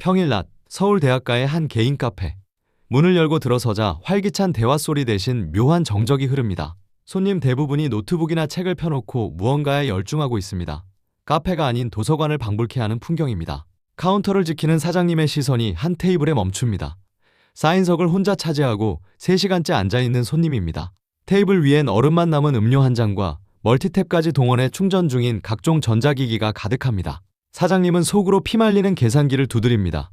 평일 낮 서울대학가의 한 개인 카페. 문을 열고 들어서자 활기찬 대화 소리 대신 묘한 정적이 흐릅니다. 손님 대부분이 노트북이나 책을 펴놓고 무언가에 열중하고 있습니다. 카페가 아닌 도서관을 방불케 하는 풍경입니다. 카운터를 지키는 사장님의 시선이 한 테이블에 멈춥니다. 사인석을 혼자 차지하고 3시간째 앉아있는 손님입니다. 테이블 위엔 얼음만 남은 음료 한 잔과 멀티탭까지 동원해 충전 중인 각종 전자기기가 가득합니다. 사장님은 속으로 피말리는 계산기를 두드립니다.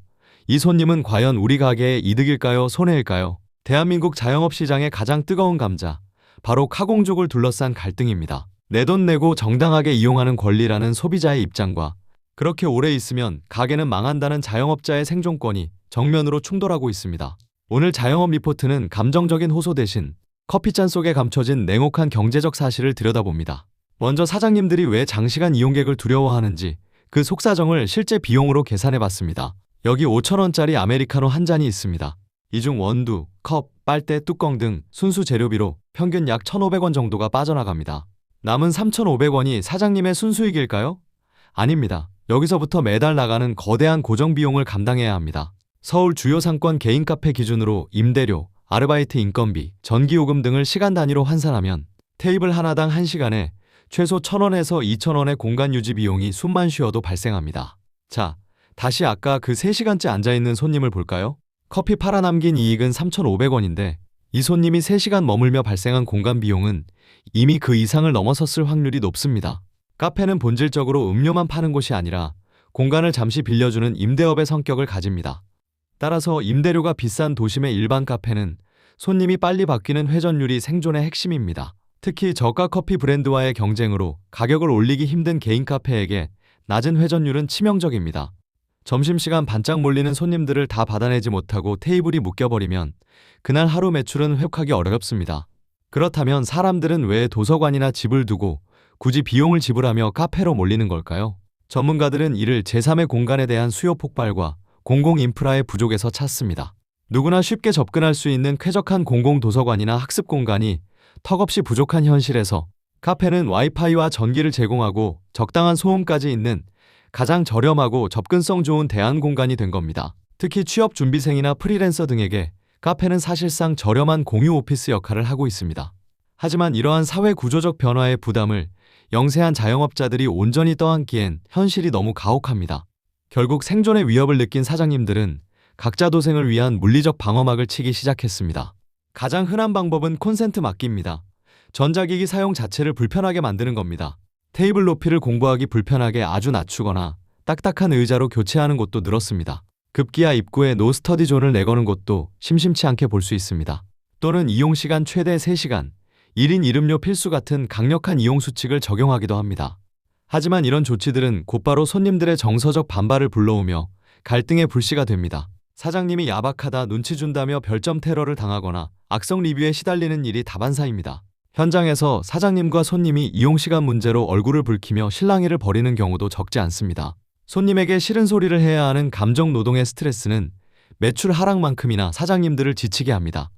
이 손님은 과연 우리 가게의 이득일까요? 손해일까요? 대한민국 자영업 시장의 가장 뜨거운 감자, 바로 카공족을 둘러싼 갈등입니다. 내 돈 내고 정당하게 이용하는 권리라는 소비자의 입장과 그렇게 오래 있으면 가게는 망한다는 자영업자의 생존권이 정면으로 충돌하고 있습니다. 오늘 자영업 리포트는 감정적인 호소 대신 커피잔 속에 감춰진 냉혹한 경제적 사실을 들여다봅니다. 먼저 사장님들이 왜 장시간 이용객을 두려워하는지 그 속사정을 실제 비용으로 계산해봤습니다. 여기 5,000원짜리 아메리카노 한 잔이 있습니다. 이 중 원두, 컵, 빨대, 뚜껑 등 순수 재료비로 평균 약 1,500원 정도가 빠져나갑니다. 남은 3,500원이 사장님의 순수익일까요? 아닙니다. 여기서부터 매달 나가는 거대한 고정비용을 감당해야 합니다. 서울 주요 상권 개인 카페 기준으로 임대료, 아르바이트 인건비, 전기요금 등을 시간 단위로 환산하면 테이블 하나당 1시간에 최소 1,000원에서 2,000원의 공간 유지 비용이 숨만 쉬어도 발생합니다. 자, 다시 아까 그 3시간째 앉아있는 손님을 볼까요? 커피 팔아남긴 이익은 3,500원인데 이 손님이 3시간 머물며 발생한 공간 비용은 이미 그 이상을 넘어섰을 확률이 높습니다. 카페는 본질적으로 음료만 파는 곳이 아니라 공간을 잠시 빌려주는 임대업의 성격을 가집니다. 따라서 임대료가 비싼 도심의 일반 카페는 손님이 빨리 바뀌는 회전율이 생존의 핵심입니다. 특히 저가 커피 브랜드와의 경쟁으로 가격을 올리기 힘든 개인 카페에게 낮은 회전율은 치명적입니다. 점심시간 반짝 몰리는 손님들을 다 받아내지 못하고 테이블이 묶여버리면 그날 하루 매출은 회복하기 어렵습니다. 그렇다면 사람들은 왜 도서관이나 집을 두고 굳이 비용을 지불하며 카페로 몰리는 걸까요? 전문가들은 이를 제3의 공간에 대한 수요 폭발과 공공 인프라의 부족에서 찾습니다. 누구나 쉽게 접근할 수 있는 쾌적한 공공 도서관이나 학습 공간이 턱없이 부족한 현실에서 카페는 와이파이와 전기를 제공하고 적당한 소음까지 있는 가장 저렴하고 접근성 좋은 대안 공간이 된 겁니다. 특히 취업 준비생이나 프리랜서 등에게 카페는 사실상 저렴한 공유 오피스 역할을 하고 있습니다. 하지만 이러한 사회 구조적 변화의 부담을 영세한 자영업자들이 온전히 떠안기엔 현실이 너무 가혹합니다. 결국 생존의 위협을 느낀 사장님들은 각자 도생을 위한 물리적 방어막을 치기 시작했습니다. 가장 흔한 방법은 콘센트 막기입니다. 전자기기 사용 자체를 불편하게 만드는 겁니다. 테이블 높이를 공부하기 불편하게 아주 낮추거나 딱딱한 의자로 교체하는 곳도 늘었습니다. 급기야 입구에 노 스터디 존을 내거는 곳도 심심치 않게 볼 수 있습니다. 또는 이용시간 최대 3시간, 1인 1음료 필수 같은 강력한 이용 수칙을 적용하기도 합니다. 하지만 이런 조치들은 곧바로 손님들의 정서적 반발을 불러오며 갈등의 불씨가 됩니다. 사장님이 야박하다, 눈치 준다며 별점 테러를 당하거나 악성 리뷰에 시달리는 일이 다반사입니다. 현장에서 사장님과 손님이 이용시간 문제로 얼굴을 붉히며 실랑이를 벌이는 경우도 적지 않습니다. 손님에게 싫은 소리를 해야 하는 감정 노동의 스트레스는 매출 하락만큼이나 사장님들을 지치게 합니다.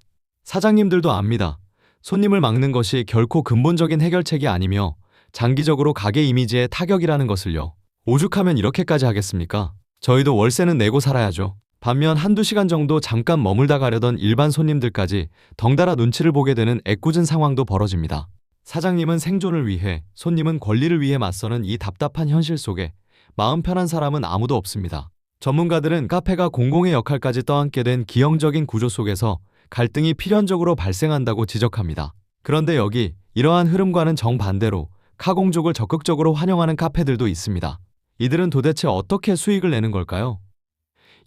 사장님들도 압니다. 손님을 막는 것이 결코 근본적인 해결책이 아니며 장기적으로 가게 이미지에 타격이라는 것을요. 오죽하면 이렇게까지 하겠습니까? 저희도 월세는 내고 살아야죠. 반면 한두 시간 정도 잠깐 머물다 가려던 일반 손님들까지 덩달아 눈치를 보게 되는 애꿎은 상황도 벌어집니다. 사장님은 생존을 위해, 손님은 권리를 위해 맞서는 이 답답한 현실 속에 마음 편한 사람은 아무도 없습니다. 전문가들은 카페가 공공의 역할까지 떠안게 된 기형적인 구조 속에서 갈등이 필연적으로 발생한다고 지적합니다. 그런데 여기 이러한 흐름과는 정반대로 카공족을 적극적으로 환영하는 카페들도 있습니다. 이들은 도대체 어떻게 수익을 내는 걸까요?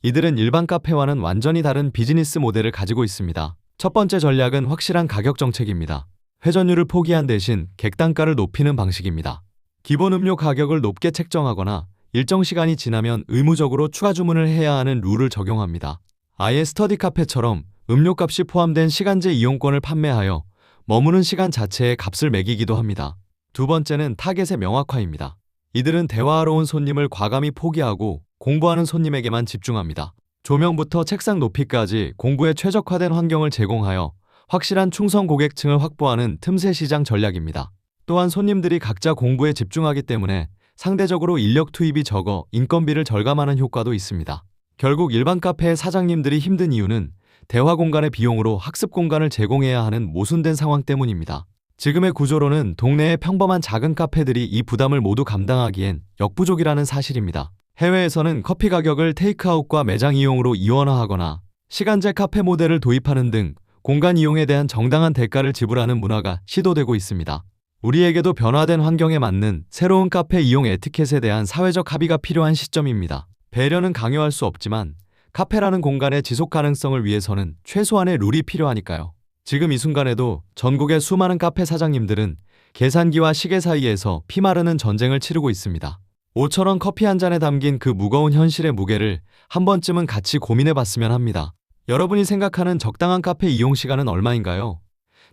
이들은 일반 카페와는 완전히 다른 비즈니스 모델을 가지고 있습니다. 첫 번째 전략은 확실한 가격 정책입니다. 회전율을 포기한 대신 객단가를 높이는 방식입니다. 기본 음료 가격을 높게 책정하거나 일정 시간이 지나면 의무적으로 추가 주문을 해야 하는 룰을 적용합니다. 아예 스터디 카페처럼 음료값이 포함된 시간제 이용권을 판매하여 머무는 시간 자체에 값을 매기기도 합니다. 두 번째는 타겟의 명확화입니다. 이들은 대화하러 온 손님을 과감히 포기하고 공부하는 손님에게만 집중합니다. 조명부터 책상 높이까지 공부에 최적화된 환경을 제공하여 확실한 충성 고객층을 확보하는 틈새 시장 전략입니다. 또한 손님들이 각자 공부에 집중하기 때문에 상대적으로 인력 투입이 적어 인건비를 절감하는 효과도 있습니다. 결국 일반 카페의 사장님들이 힘든 이유는 대화 공간의 비용으로 학습 공간을 제공해야 하는 모순된 상황 때문입니다. 지금의 구조로는 동네의 평범한 작은 카페들이 이 부담을 모두 감당하기엔 역부족이라는 사실입니다. 해외에서는 커피 가격을 테이크아웃과 매장 이용으로 이원화하거나 시간제 카페 모델을 도입하는 등 공간 이용에 대한 정당한 대가를 지불하는 문화가 시도되고 있습니다. 우리에게도 변화된 환경에 맞는 새로운 카페 이용 에티켓에 대한 사회적 합의가 필요한 시점입니다. 배려는 강요할 수 없지만 카페라는 공간의 지속 가능성을 위해서는 최소한의 룰이 필요하니까요. 지금 이 순간에도 전국의 수많은 카페 사장님들은 계산기와 시계 사이에서 피마르는 전쟁을 치르고 있습니다. 5,000원 커피 한 잔에 담긴 그 무거운 현실의 무게를 한 번쯤은 같이 고민해봤으면 합니다. 여러분이 생각하는 적당한 카페 이용 시간은 얼마인가요?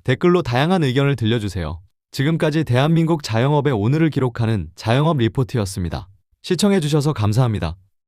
댓글로 다양한 의견을 들려주세요. 지금까지 대한민국 자영업의 오늘을 기록하는 자영업 리포트였습니다. 시청해주셔서 감사합니다.